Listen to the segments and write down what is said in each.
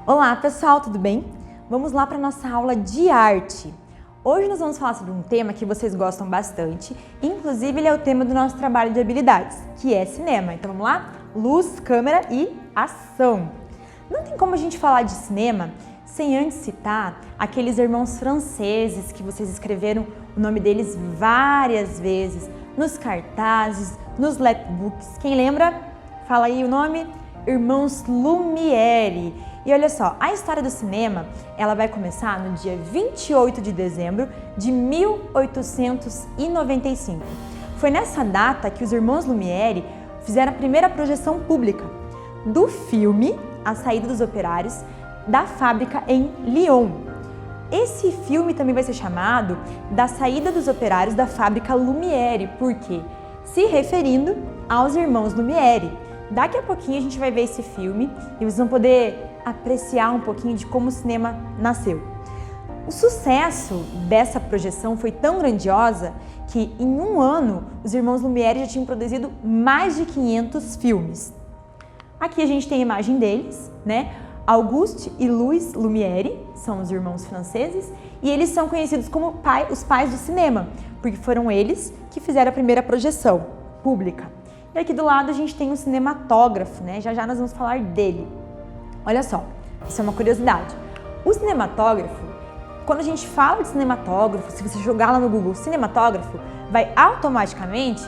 Olá pessoal, tudo bem? Vamos lá para a nossa aula de arte. Hoje nós vamos falar sobre um tema que vocês gostam bastante, inclusive ele é o tema do nosso trabalho de habilidades, que é cinema. Então vamos lá? Luz, câmera e ação. Não tem como a gente falar de cinema sem antes citar aqueles irmãos franceses que vocês escreveram o nome deles várias vezes, nos cartazes, nos lapbooks. Quem lembra? Fala aí o nome? Irmãos Lumière. E olha só, a história do cinema, ela vai começar no dia 28 de dezembro de 1895. Foi nessa data que os irmãos Lumière fizeram a primeira projeção pública do filme A Saída dos Operários da fábrica em Lyon. Esse filme também vai ser chamado da Saída dos Operários da fábrica Lumière, porque se referindo aos irmãos Lumière. Daqui a pouquinho a gente vai ver esse filme e vocês vão poder apreciar um pouquinho de como o cinema nasceu. O sucesso dessa projeção foi tão grandiosa que em um ano os irmãos Lumière já tinham produzido mais de 500 filmes. Aqui a gente tem a imagem deles, né? Auguste e Louis Lumière são os irmãos franceses e eles são conhecidos como os pais do cinema, porque foram eles que fizeram a primeira projeção pública. E aqui do lado a gente tem um cinematógrafo, né? Já nós vamos falar dele. Olha só, isso é uma curiosidade. O cinematógrafo, quando a gente fala de cinematógrafo, se você jogar lá no Google cinematógrafo, vai automaticamente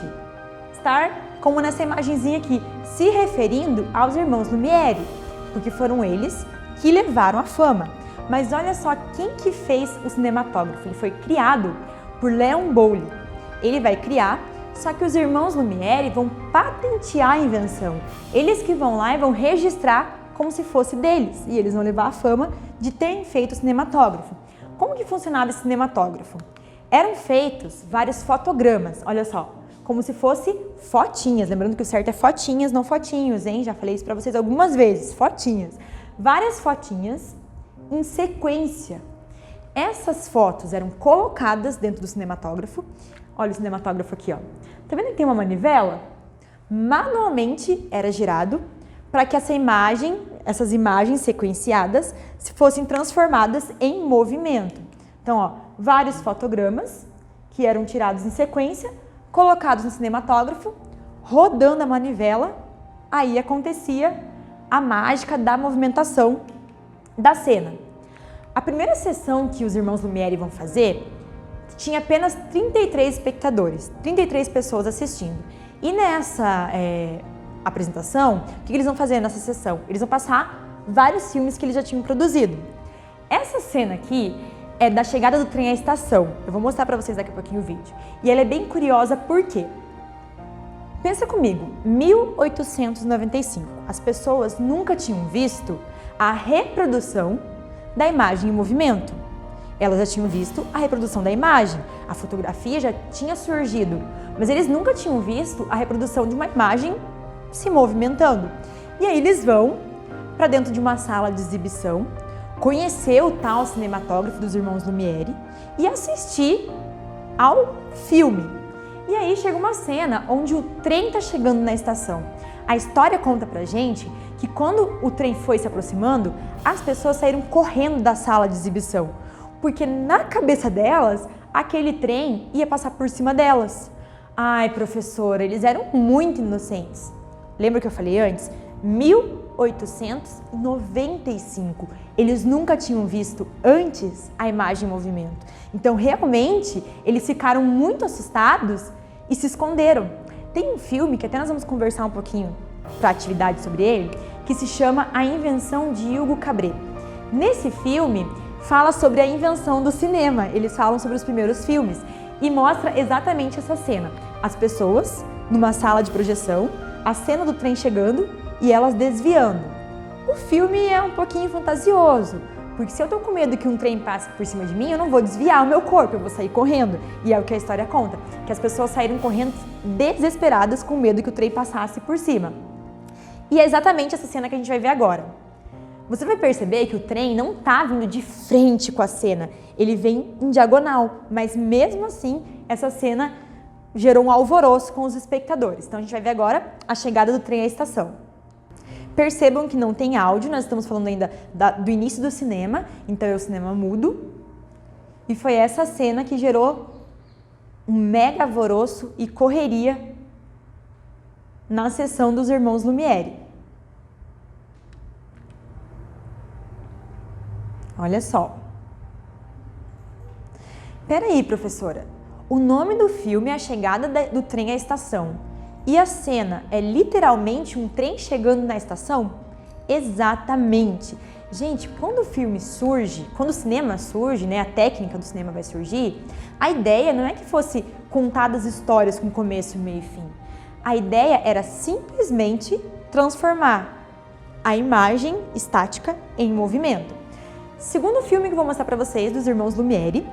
estar como nessa imagenzinha aqui, se referindo aos irmãos Lumière, porque foram eles que levaram a fama. Mas olha só quem que fez o cinematógrafo. Ele foi criado por Léon Boulle. Ele vai criar, só que os irmãos Lumière vão patentear a invenção. Eles que vão lá e vão registrar como se fosse deles, e eles vão levar a fama de terem feito o cinematógrafo. Como que funcionava esse cinematógrafo? Eram feitos vários fotogramas, olha só, como se fosse fotinhas, lembrando que o certo é fotinhas, não fotinhos, hein? Já falei isso pra vocês algumas vezes, fotinhas. Várias fotinhas em sequência. Essas fotos eram colocadas dentro do cinematógrafo. Olha o cinematógrafo aqui, ó. Tá vendo que tem uma manivela? Manualmente era girado para que essas imagens sequenciadas fossem transformadas em movimento. Então, ó, vários fotogramas que eram tirados em sequência, colocados no cinematógrafo, rodando a manivela, aí acontecia a mágica da movimentação da cena. A primeira sessão que os irmãos Lumière vão fazer tinha apenas 33 espectadores, 33 pessoas assistindo. E nessa apresentação, o que eles vão fazer nessa sessão? Eles vão passar vários filmes que eles já tinham produzido. Essa cena aqui é da chegada do trem à estação. Eu vou mostrar para vocês daqui a pouquinho o vídeo. E ela é bem curiosa porque, pensa comigo, 1895, as pessoas nunca tinham visto a reprodução da imagem em movimento. Elas já tinham visto a reprodução da imagem, a fotografia já tinha surgido, mas eles nunca tinham visto a reprodução de uma imagem se movimentando. E aí eles vão para dentro de uma sala de exibição, conhecer o tal cinematógrafo dos irmãos Lumière e assistir ao filme. E aí chega uma cena onde o trem está chegando na estação. A história conta pra gente que quando o trem foi se aproximando, as pessoas saíram correndo da sala de exibição, porque na cabeça delas, aquele trem ia passar por cima delas. Ai, professora, eles eram muito inocentes. Lembra que eu falei antes? 1895. Eles nunca tinham visto antes a imagem em movimento. Então, realmente, eles ficaram muito assustados e se esconderam. Tem um filme que até nós vamos conversar um pouquinho para atividade sobre ele, que se chama A Invenção de Hugo Cabret. Nesse filme, fala sobre a invenção do cinema. Eles falam sobre os primeiros filmes e mostra exatamente essa cena. As pessoas numa sala de projeção, a cena do trem chegando e elas desviando. O filme é um pouquinho fantasioso, porque se eu tô com medo que um trem passe por cima de mim, eu não vou desviar o meu corpo, eu vou sair correndo. E é o que a história conta, que as pessoas saíram correndo desesperadas com medo que o trem passasse por cima. E é exatamente essa cena que a gente vai ver agora. Você vai perceber que o trem não tá vindo de frente com a cena, ele vem em diagonal, mas mesmo assim, essa cena gerou um alvoroço com os espectadores. Então a gente vai ver agora a chegada do trem à estação. Percebam que não tem áudio, nós estamos falando ainda do início do cinema, então é o cinema mudo. E foi essa cena que gerou um mega alvoroço e correria na sessão dos irmãos Lumière. Olha só. Peraí, professora. O nome do filme é A Chegada do Trem à Estação. E a cena é literalmente um trem chegando na estação? Exatamente. Gente, quando o filme surge, quando o cinema surge, né, a técnica do cinema vai surgir, a ideia não é que fosse contadas histórias com começo, meio e fim. A ideia era simplesmente transformar a imagem estática em movimento. Segundo filme que eu vou mostrar para vocês, dos irmãos Lumière,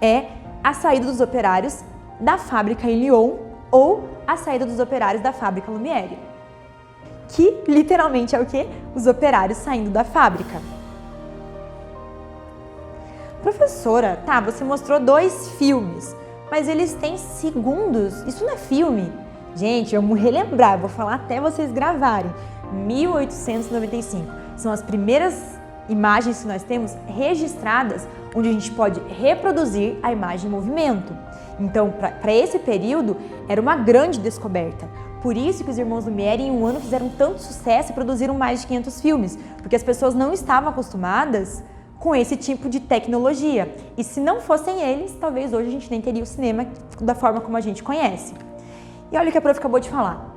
é A Saída dos Operários da Fábrica em Lyon, ou A Saída dos Operários da Fábrica Lumière, que literalmente é o quê? Os operários saindo da fábrica. Professora, tá, você mostrou 2 filmes, mas eles têm segundos, isso não é filme? Gente, vamos relembrar, eu vou falar até vocês gravarem. 1895, são as primeiras imagens que nós temos registradas onde a gente pode reproduzir a imagem em movimento. Então, para esse período, era uma grande descoberta. Por isso que os irmãos Lumière em um ano fizeram tanto sucesso e produziram mais de 500 filmes, porque as pessoas não estavam acostumadas com esse tipo de tecnologia. E se não fossem eles, talvez hoje a gente nem teria o cinema da forma como a gente conhece. E olha o que a prof acabou de falar.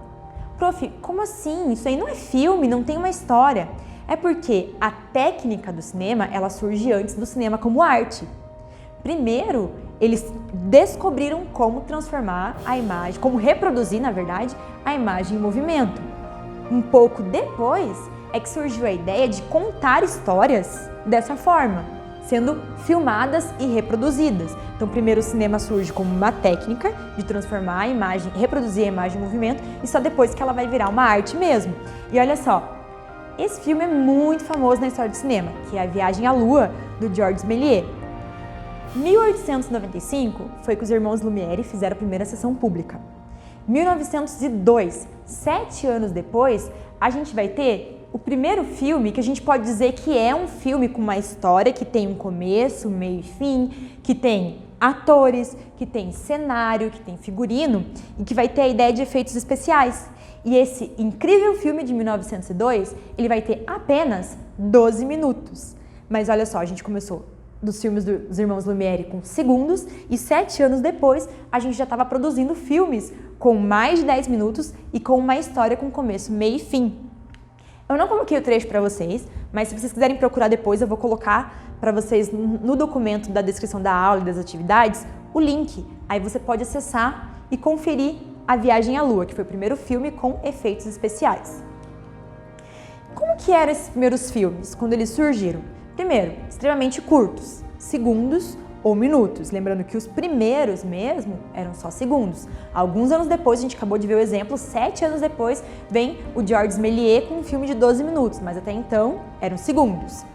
Prof, como assim? Isso aí não é filme, não tem uma história. É porque a técnica do cinema, ela surge antes do cinema como arte. Primeiro, eles descobriram como transformar a imagem, como reproduzir, na verdade, a imagem em movimento. Um pouco depois é que surgiu a ideia de contar histórias dessa forma, sendo filmadas e reproduzidas. Então, primeiro o cinema surge como uma técnica de transformar a imagem, reproduzir a imagem em movimento, e só depois que ela vai virar uma arte mesmo. E olha só, esse filme é muito famoso na história do cinema, que é A Viagem à Lua, do Georges Méliès. 1895 foi que os irmãos Lumière fizeram a primeira sessão pública. 1902, 7 anos depois, a gente vai ter o primeiro filme que a gente pode dizer que é um filme com uma história que tem um começo, meio e fim, que tem atores, que tem cenário, que tem figurino e que vai ter a ideia de efeitos especiais. E esse incrível filme de 1902, ele vai ter apenas 12 minutos. Mas olha só, a gente começou dos filmes dos irmãos Lumière com segundos e 7 anos depois a gente já estava produzindo filmes com mais de 10 minutos e com uma história com começo, meio e fim. Eu não coloquei o trecho para vocês, mas se vocês quiserem procurar depois, eu vou colocar para vocês no documento da descrição da aula e das atividades o link. Aí você pode acessar e conferir A Viagem à Lua, que foi o primeiro filme com efeitos especiais. Como que eram esses primeiros filmes quando eles surgiram? Primeiro, extremamente curtos, segundos ou minutos. Lembrando que os primeiros mesmo eram só segundos. Alguns anos depois, a gente acabou de ver o exemplo, 7 anos depois, vem o Georges Méliès com um filme de 12 minutos, mas até então eram segundos.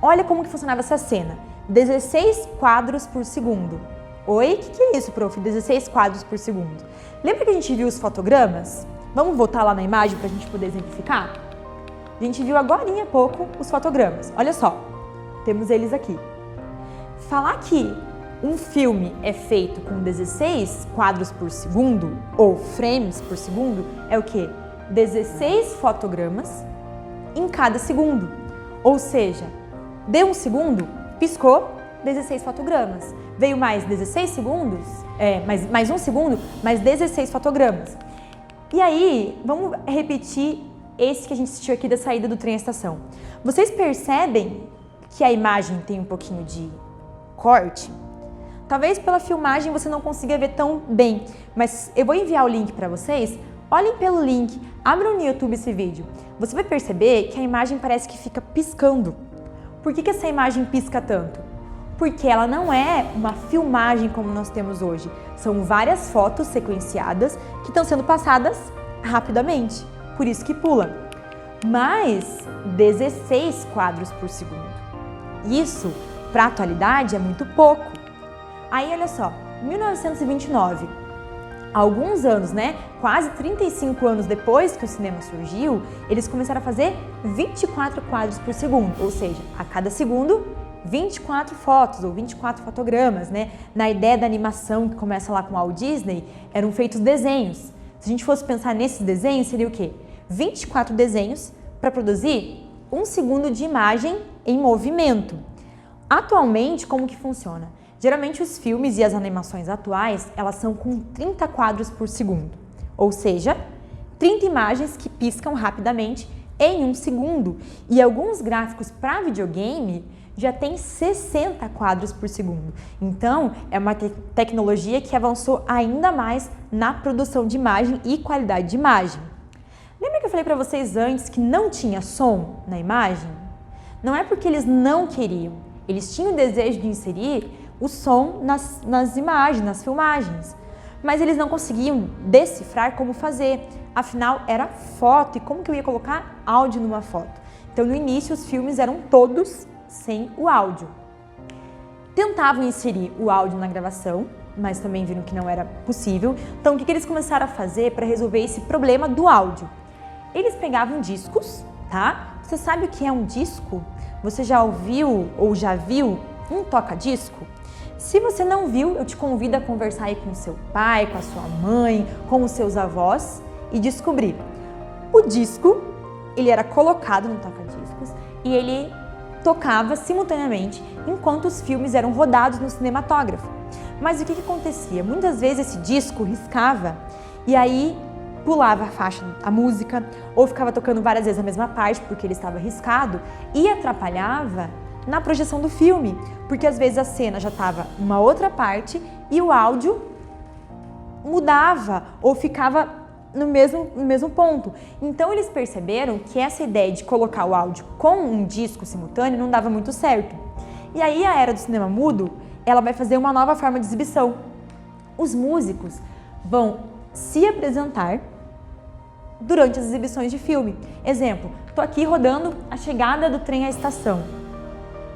Olha como que funcionava essa cena. 16 quadros por segundo. Oi, o que é isso, prof? 16 quadros por segundo. Lembra que a gente viu os fotogramas? Vamos voltar lá na imagem para a gente poder exemplificar? A gente viu agorinha há pouco os fotogramas. Olha só, temos eles aqui. Falar que um filme é feito com 16 quadros por segundo, ou frames por segundo, é o quê? 16 fotogramas em cada segundo. Ou seja, deu um segundo, piscou, 16 fotogramas. Veio mais 16 segundos, mais um segundo, mais 16 fotogramas. E aí, vamos repetir esse que a gente assistiu aqui da saída do trem à estação. Vocês percebem que a imagem tem um pouquinho de corte? Talvez pela filmagem você não consiga ver tão bem, mas eu vou enviar o link para vocês. Olhem pelo link, abram no YouTube esse vídeo. Você vai perceber que a imagem parece que fica piscando. Por que essa imagem pisca tanto? Porque ela não é uma filmagem como nós temos hoje. São várias fotos sequenciadas que estão sendo passadas rapidamente. Por isso que pula. Mas 16 quadros por segundo. Isso, para a atualidade, é muito pouco. Aí, olha só, 1929, Alguns anos, né? Quase 35 anos depois que o cinema surgiu, eles começaram a fazer 24 quadros por segundo, ou seja, a cada segundo 24 fotos ou 24 fotogramas, né? Na ideia da animação que começa lá com Walt Disney, eram feitos desenhos. Se a gente fosse pensar nesses desenhos, seria o quê? 24 desenhos para produzir 1 segundo de imagem em movimento. Atualmente, como que funciona? Geralmente os filmes e as animações atuais, elas são com 30 quadros por segundo, ou seja, 30 imagens que piscam rapidamente em 1 segundo. E alguns gráficos para videogame já tem 60 quadros por segundo. Então, é uma tecnologia que avançou ainda mais na produção de imagem e qualidade de imagem. Lembra que eu falei para vocês antes que não tinha som na imagem? Não é porque eles não queriam, eles tinham o desejo de inserir o som nas imagens, nas filmagens, mas eles não conseguiam decifrar como fazer, afinal era foto e como que eu ia colocar áudio numa foto? Então no início os filmes eram todos sem o áudio. Tentavam inserir o áudio na gravação, mas também viram que não era possível, então o que eles começaram a fazer para resolver esse problema do áudio? Eles pegavam discos, tá? Você sabe o que é um disco? Você já ouviu ou já viu um toca-disco? Se você não viu, eu te convido a conversar aí com o seu pai, com a sua mãe, com os seus avós e descobrir. O disco, ele era colocado no toca-discos e ele tocava simultaneamente enquanto os filmes eram rodados no cinematógrafo. Mas o que acontecia? Muitas vezes esse disco riscava e aí pulava a faixa, a música, ou ficava tocando várias vezes a mesma parte porque ele estava riscado e atrapalhava na projeção do filme, porque às vezes a cena já estava numa outra parte e o áudio mudava ou ficava no mesmo ponto. Então eles perceberam que essa ideia de colocar o áudio com um disco simultâneo não dava muito certo. E aí a era do cinema mudo, ela vai fazer uma nova forma de exibição. Os músicos vão se apresentar durante as exibições de filme. Exemplo, tô aqui rodando a chegada do trem à estação.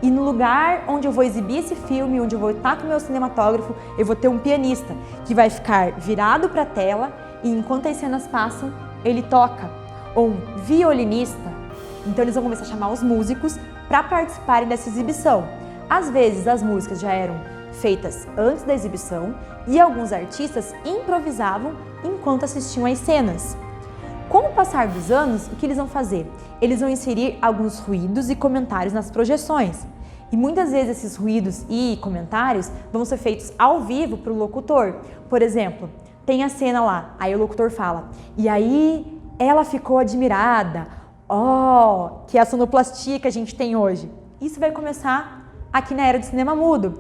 E no lugar onde eu vou exibir esse filme, onde eu vou estar com o meu cinematógrafo, eu vou ter um pianista que vai ficar virado para a tela e enquanto as cenas passam, ele toca. Ou um violinista. Então eles vão começar a chamar os músicos para participarem dessa exibição. Às vezes as músicas já eram feitas antes da exibição e alguns artistas improvisavam enquanto assistiam às cenas. Com o passar dos anos, o que eles vão fazer? Eles vão inserir alguns ruídos e comentários nas projeções. E muitas vezes esses ruídos e comentários vão ser feitos ao vivo para o locutor. Por exemplo, tem a cena lá, aí o locutor fala, e aí ela ficou admirada, que é a sonoplastia que a gente tem hoje. Isso vai começar aqui na era do cinema mudo.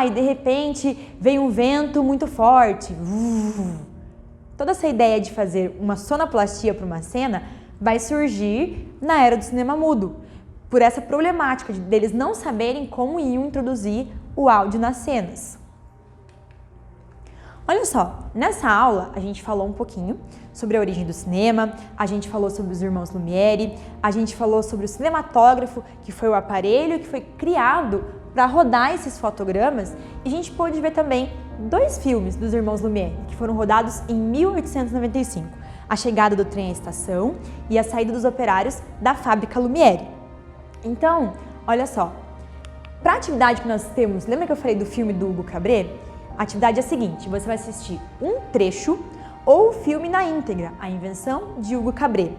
E de repente veio um vento muito forte. Toda essa ideia de fazer uma sonoplastia para uma cena vai surgir na era do cinema mudo, por essa problemática deles não saberem como iam introduzir o áudio nas cenas. Olha só, nessa aula a gente falou um pouquinho sobre a origem do cinema, a gente falou sobre os irmãos Lumière, a gente falou sobre o cinematógrafo, que foi o aparelho que foi criado para rodar esses fotogramas, e a gente pôde ver também 2 filmes dos irmãos Lumière, que foram rodados em 1895, A Chegada do Trem à Estação e A Saída dos Operários da Fábrica Lumière. Então, olha só, para a atividade que nós temos, lembra que eu falei do filme do Hugo Cabret? A atividade é a seguinte, você vai assistir um trecho ou o filme na íntegra, A Invenção de Hugo Cabret.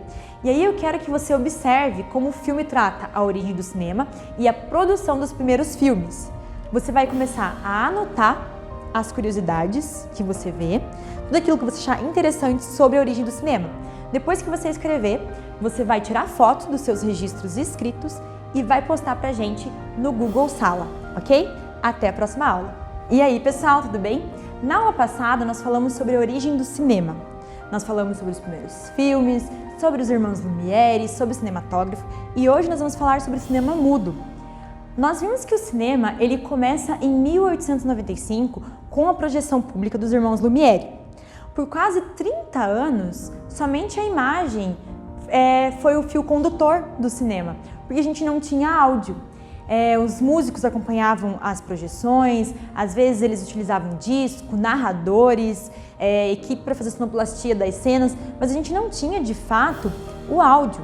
E aí eu quero que você observe como o filme trata a origem do cinema e a produção dos primeiros filmes. Você vai começar a anotar as curiosidades que você vê, tudo aquilo que você achar interessante sobre a origem do cinema. Depois que você escrever, você vai tirar fotos dos seus registros escritos e vai postar pra gente no Google Sala, ok? Até a próxima aula! E aí, pessoal, tudo bem? Na aula passada, nós falamos sobre a origem do cinema. Nós falamos sobre os primeiros filmes, sobre os irmãos Lumière, sobre o cinematógrafo e hoje nós vamos falar sobre o cinema mudo. Nós vimos que o cinema ele começa em 1895 com a projeção pública dos irmãos Lumière. Por quase 30 anos, somente a imagem foi o fio condutor do cinema, porque a gente não tinha áudio. Os músicos acompanhavam as projeções, às vezes eles utilizavam disco, narradores, equipe para fazer sonoplastia das cenas, mas a gente não tinha de fato o áudio.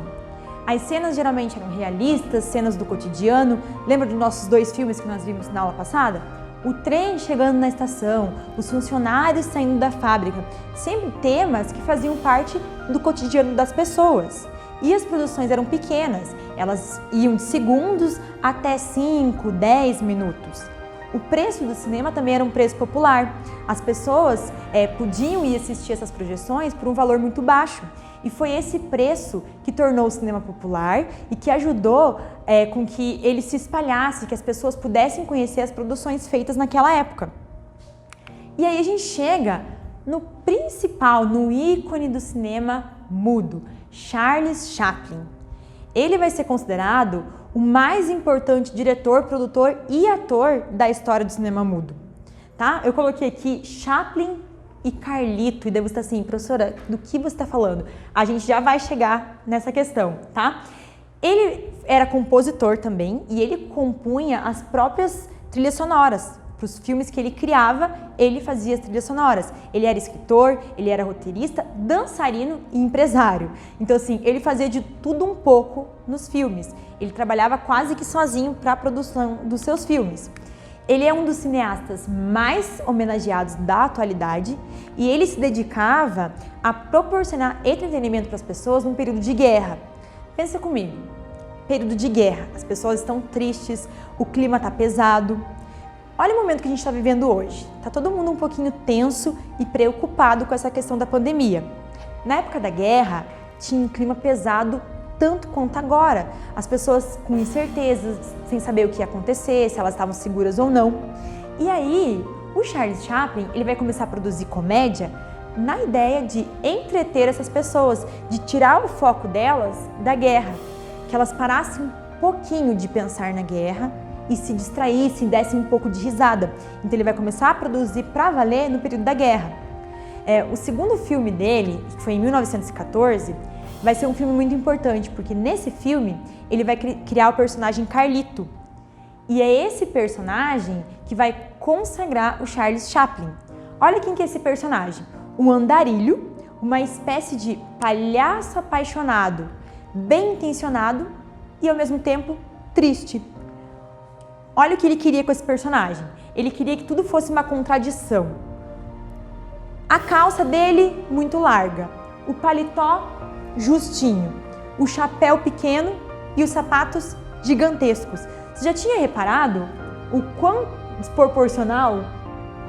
As cenas geralmente eram realistas, cenas do cotidiano. Lembra dos nossos 2 filmes que nós vimos na aula passada? O trem chegando na estação, os funcionários saindo da fábrica, sempre temas que faziam parte do cotidiano das pessoas. E as produções eram pequenas, elas iam de segundos até 5, 10 minutos. O preço do cinema também era um preço popular. As pessoas podiam ir assistir essas projeções por um valor muito baixo. E foi esse preço que tornou o cinema popular e que ajudou com que ele se espalhasse, que as pessoas pudessem conhecer as produções feitas naquela época. E aí a gente chega no principal, no ícone do cinema mudo, Charles Chaplin. Ele vai ser considerado o mais importante diretor, produtor e ator da história do cinema mudo. Tá? Eu coloquei aqui Chaplin e Carlito, e devo estar assim, professora, do que você está falando? A gente já vai chegar nessa questão, tá? Ele era compositor também e ele compunha as próprias trilhas sonoras. Para os filmes que ele criava, ele fazia as trilhas sonoras. Ele era escritor, ele era roteirista, dançarino e empresário. Então, assim, ele fazia de tudo um pouco nos filmes. Ele trabalhava quase que sozinho para a produção dos seus filmes. Ele é um dos cineastas mais homenageados da atualidade e ele se dedicava a proporcionar entretenimento para as pessoas num período de guerra. Pensa comigo, período de guerra, as pessoas estão tristes, o clima está pesado. Olha o momento que a gente está vivendo hoje. Está todo mundo um pouquinho tenso e preocupado com essa questão da pandemia. Na época da guerra, tinha um clima pesado tanto quanto agora. As pessoas com incertezas, sem saber o que ia acontecer, se elas estavam seguras ou não. E aí, o Charles Chaplin, ele vai começar a produzir comédia na ideia de entreter essas pessoas, de tirar o foco delas da guerra, que elas parassem um pouquinho de pensar na guerra e se distraíssem, dessem um pouco de risada. Então ele vai começar a produzir para valer no período da guerra. O segundo filme dele, que foi em 1914, vai ser um filme muito importante, porque nesse filme ele vai criar o personagem Carlito. E é esse personagem que vai consagrar o Charles Chaplin. Olha quem que é esse personagem. Um andarilho, uma espécie de palhaço apaixonado, bem intencionado e ao mesmo tempo triste. Olha o que ele queria com esse personagem. Ele queria que tudo fosse uma contradição. A calça dele muito larga, o paletó justinho, o chapéu pequeno e os sapatos gigantescos. Você já tinha reparado o quão desproporcional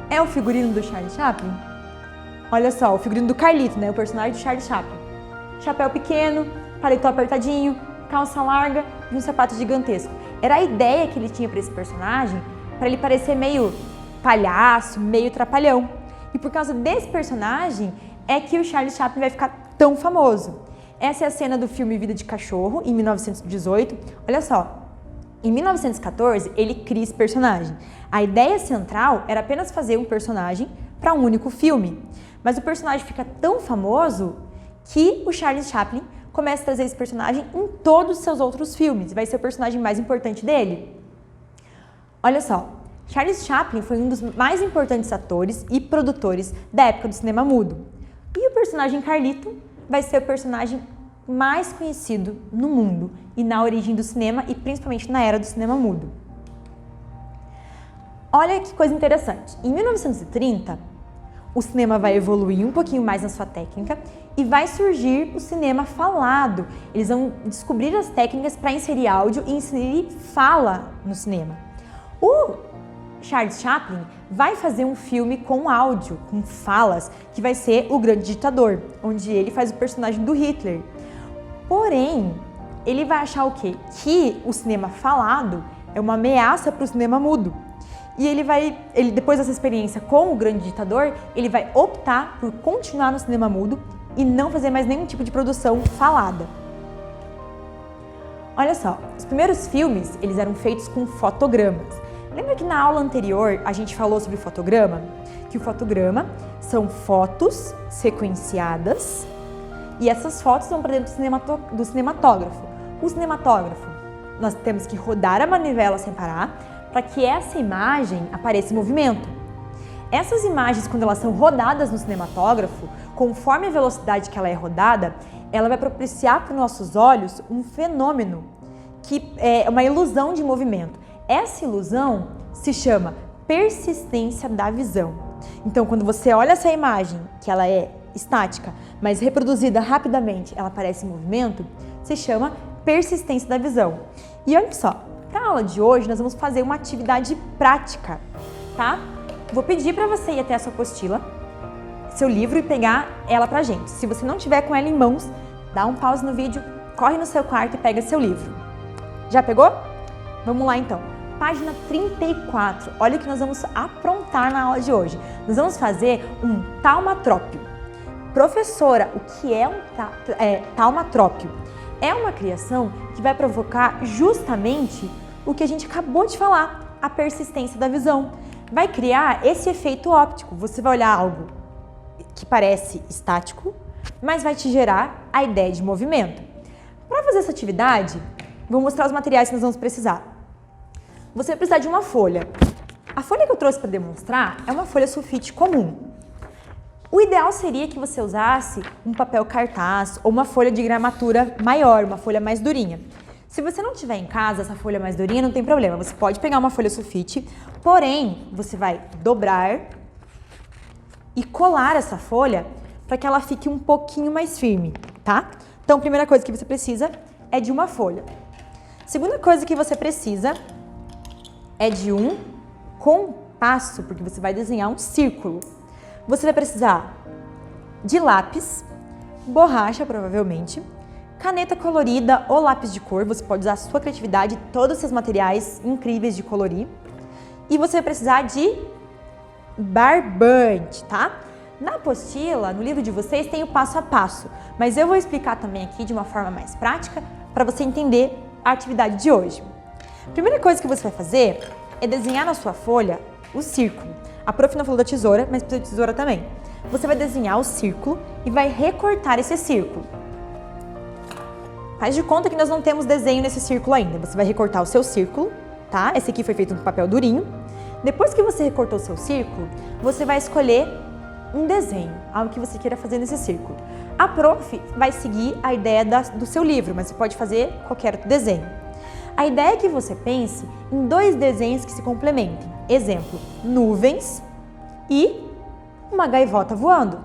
é o figurino do Charles Chaplin? Olha só, o figurino do Carlito, né? O personagem do Charles Chaplin. Chapéu pequeno, paletó apertadinho, calça larga e um sapato gigantesco. Era a ideia que ele tinha para esse personagem, para ele parecer meio palhaço, meio trapalhão. E por causa desse personagem é que o Charles Chaplin vai ficar tão famoso. Essa é a cena do filme Vida de Cachorro, em 1918. Olha só, em 1914 ele cria esse personagem. A ideia central era apenas fazer um personagem para um único filme. Mas o personagem fica tão famoso que o Charles Chaplin começa a trazer esse personagem em todos os seus outros filmes. Vai ser o personagem mais importante dele. Olha só, Charles Chaplin foi um dos mais importantes atores e produtores da época do cinema mudo. E o personagem Carlito vai ser o personagem mais conhecido no mundo e na origem do cinema e principalmente na era do cinema mudo. Olha que coisa interessante. Em 1930, o cinema vai evoluir um pouquinho mais na sua técnica e vai surgir o cinema falado. Eles vão descobrir as técnicas para inserir áudio e inserir fala no cinema. O Charles Chaplin vai fazer um filme com áudio, com falas, que vai ser O Grande Ditador, onde ele faz o personagem do Hitler. Porém, ele vai achar o quê? Que o cinema falado é uma ameaça para o cinema mudo. E ele depois dessa experiência com O Grande Ditador, ele vai optar por continuar no cinema mudo e não fazer mais nenhum tipo de produção falada. Olha só, os primeiros filmes, eles eram feitos com fotogramas. Lembra que na aula anterior a gente falou sobre fotograma? Que o fotograma são fotos sequenciadas e essas fotos vão para dentro do cinematógrafo. O cinematógrafo, nós temos que rodar a manivela sem parar para que essa imagem apareça em movimento. Essas imagens, quando elas são rodadas no cinematógrafo, conforme a velocidade que ela é rodada, ela vai propiciar para os nossos olhos um fenômeno que é uma ilusão de movimento. Essa ilusão se chama persistência da visão. Então, quando você olha essa imagem, que ela é estática, mas reproduzida rapidamente, ela aparece em movimento, se chama persistência da visão. E olha só, para a aula de hoje nós vamos fazer uma atividade prática, tá? Vou pedir para você ir até a sua apostila, seu livro e pegar ela pra gente. Se você não tiver com ela em mãos, dá um pause no vídeo, corre no seu quarto e pega seu livro. Já pegou? Vamos lá então. Página 34. Olha o que nós vamos aprontar na aula de hoje. Nós vamos fazer um taumatrópio. Professora, o que é um taumatrópio? É uma criação que vai provocar justamente o que a gente acabou de falar, a persistência da visão. Vai criar esse efeito óptico. Você vai olhar algo que parece estático, mas vai te gerar a ideia de movimento. Para fazer essa atividade, vou mostrar os materiais que nós vamos precisar. Você vai precisar de uma folha. A folha que eu trouxe para demonstrar é uma folha sulfite comum. O ideal seria que você usasse um papel cartaz ou uma folha de gramatura maior, uma folha mais durinha. Se você não tiver em casa essa folha mais durinha, não tem problema. Você pode pegar uma folha sulfite, porém, você vai dobrar e colar essa folha para que ela fique um pouquinho mais firme, tá? Então, a primeira coisa que você precisa é de uma folha. Segunda coisa que você precisa é de um compasso, porque você vai desenhar um círculo. Você vai precisar de lápis, borracha provavelmente, caneta colorida ou lápis de cor, você pode usar a sua criatividade, todos esses materiais incríveis de colorir. E você vai precisar de barbante, tá? Na apostila, no livro de vocês, tem o passo a passo, mas eu vou explicar também aqui de uma forma mais prática para você entender a atividade de hoje. A primeira coisa que você vai fazer é desenhar na sua folha o círculo. A prof não falou da tesoura, mas precisa de tesoura também. Você vai desenhar o círculo e vai recortar esse círculo. Faz de conta que nós não temos desenho nesse círculo ainda. Você vai recortar o seu círculo, tá? Esse aqui foi feito com papel durinho. Depois que você recortou o seu círculo, você vai escolher um desenho, algo que você queira fazer nesse círculo. A prof vai seguir a ideia do seu livro, mas você pode fazer qualquer outro desenho. A ideia é que você pense em dois desenhos que se complementem. Exemplo, nuvens e uma gaivota voando.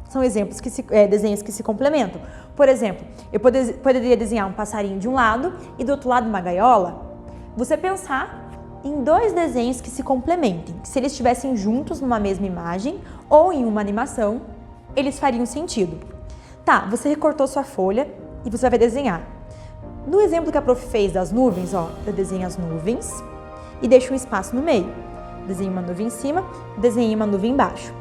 São exemplos desenhos que se complementam. Por exemplo, eu poderia desenhar um passarinho de um lado e do outro lado uma gaiola. Você pensar em dois desenhos que se complementem. Se eles estivessem juntos numa mesma imagem ou em uma animação, eles fariam sentido. Tá, você recortou sua folha e você vai desenhar. No exemplo que a prof fez das nuvens, ó, eu desenho as nuvens e deixo um espaço no meio. Desenho uma nuvem em cima, desenho uma nuvem embaixo.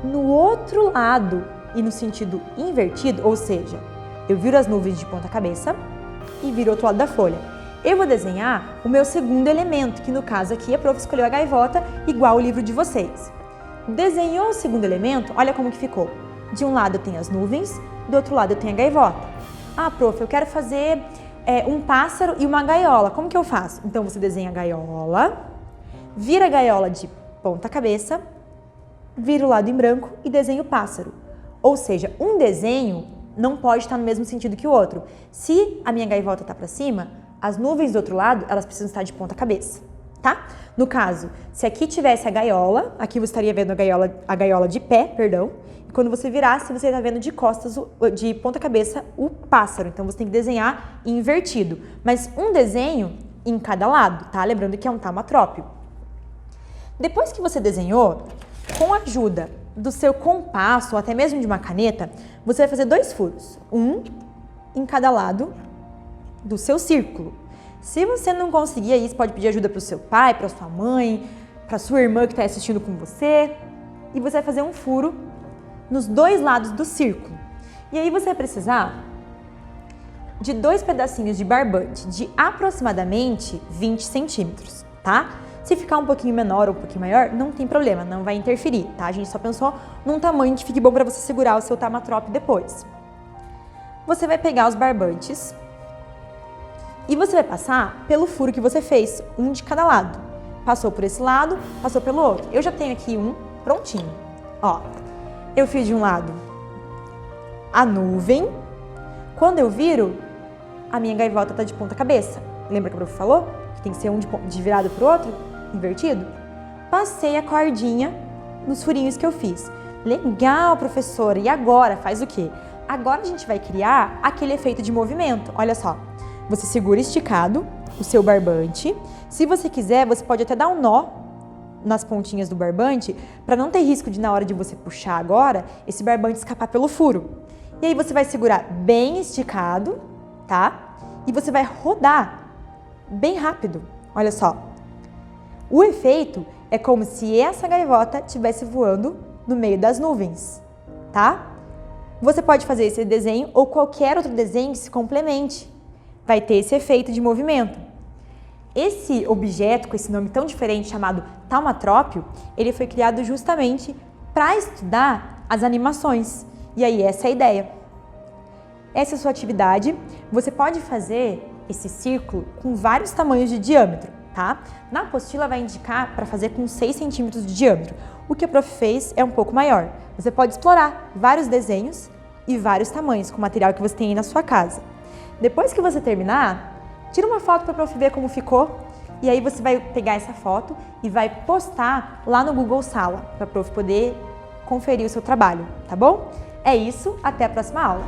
No outro lado e no sentido invertido, ou seja, eu viro as nuvens de ponta cabeça e viro o outro lado da folha. Eu vou desenhar o meu segundo elemento, que no caso aqui a prof escolheu a gaivota, igual o livro de vocês. Desenhou o segundo elemento, olha como que ficou. De um lado eu tenho as nuvens, do outro lado eu tenho a gaivota. Ah, prof, eu quero fazer um pássaro e uma gaiola. Como que eu faço? Então você desenha a gaiola, vira a gaiola de ponta cabeça, vira o lado em branco e desenha o pássaro. Ou seja, um desenho não pode estar no mesmo sentido que o outro. Se a minha gaivota está para cima, as nuvens do outro lado, elas precisam estar de ponta cabeça, tá? No caso, se aqui tivesse a gaiola, aqui você estaria vendo a gaiola de pé, perdão, e quando você virasse, você está vendo de costas, de ponta cabeça, o pássaro. Então, você tem que desenhar invertido, mas um desenho em cada lado, tá? Lembrando que é um taumatrópio. Depois que você desenhou, com a ajuda do seu compasso ou até mesmo de uma caneta, você vai fazer dois furos, um em cada lado do seu círculo. Se você não conseguir isso, pode pedir ajuda para o seu pai, para sua mãe, para sua irmã que está assistindo com você, e você vai fazer um furo nos dois lados do círculo. E aí você vai precisar de dois pedacinhos de barbante de aproximadamente 20 centímetros, tá? Se ficar um pouquinho menor ou um pouquinho maior, não tem problema, não vai interferir, tá? A gente só pensou num tamanho que fique bom para você segurar o seu taumatrópio depois. Você vai pegar os barbantes e você vai passar pelo furo que você fez, um de cada lado. Passou por esse lado, passou pelo outro. Eu já tenho aqui um prontinho. Ó, eu fiz de um lado a nuvem, quando eu viro, a minha gaivota tá de ponta cabeça. Lembra que a prof falou? Que tem que ser um de virado pro outro, invertido? Passei a cordinha nos furinhos que eu fiz. Legal, professora, e agora faz o quê? Agora a gente vai criar aquele efeito de movimento. Olha só, você segura esticado o seu barbante. Se você quiser, você pode até dar um nó nas pontinhas do barbante para não ter risco de, na hora de você puxar agora, esse barbante escapar pelo furo. E aí você vai segurar bem esticado, tá? E você vai rodar bem rápido. Olha só. O efeito é como se essa gaivota estivesse voando no meio das nuvens, tá? Você pode fazer esse desenho ou qualquer outro desenho que se complemente. Vai ter esse efeito de movimento. Esse objeto com esse nome tão diferente chamado taumatrópio, ele foi criado justamente para estudar as animações. E aí essa é a ideia. Essa é a sua atividade. Você pode fazer esse círculo com vários tamanhos de diâmetro, tá? Na apostila vai indicar para fazer com 6 centímetros de diâmetro. O que a prof fez é um pouco maior. Você pode explorar vários desenhos e vários tamanhos com o material que você tem aí na sua casa. Depois que você terminar, tira uma foto para a prof ver como ficou e aí você vai pegar essa foto e vai postar lá no Google Sala para a prof poder conferir o seu trabalho, tá bom? É isso, até a próxima aula!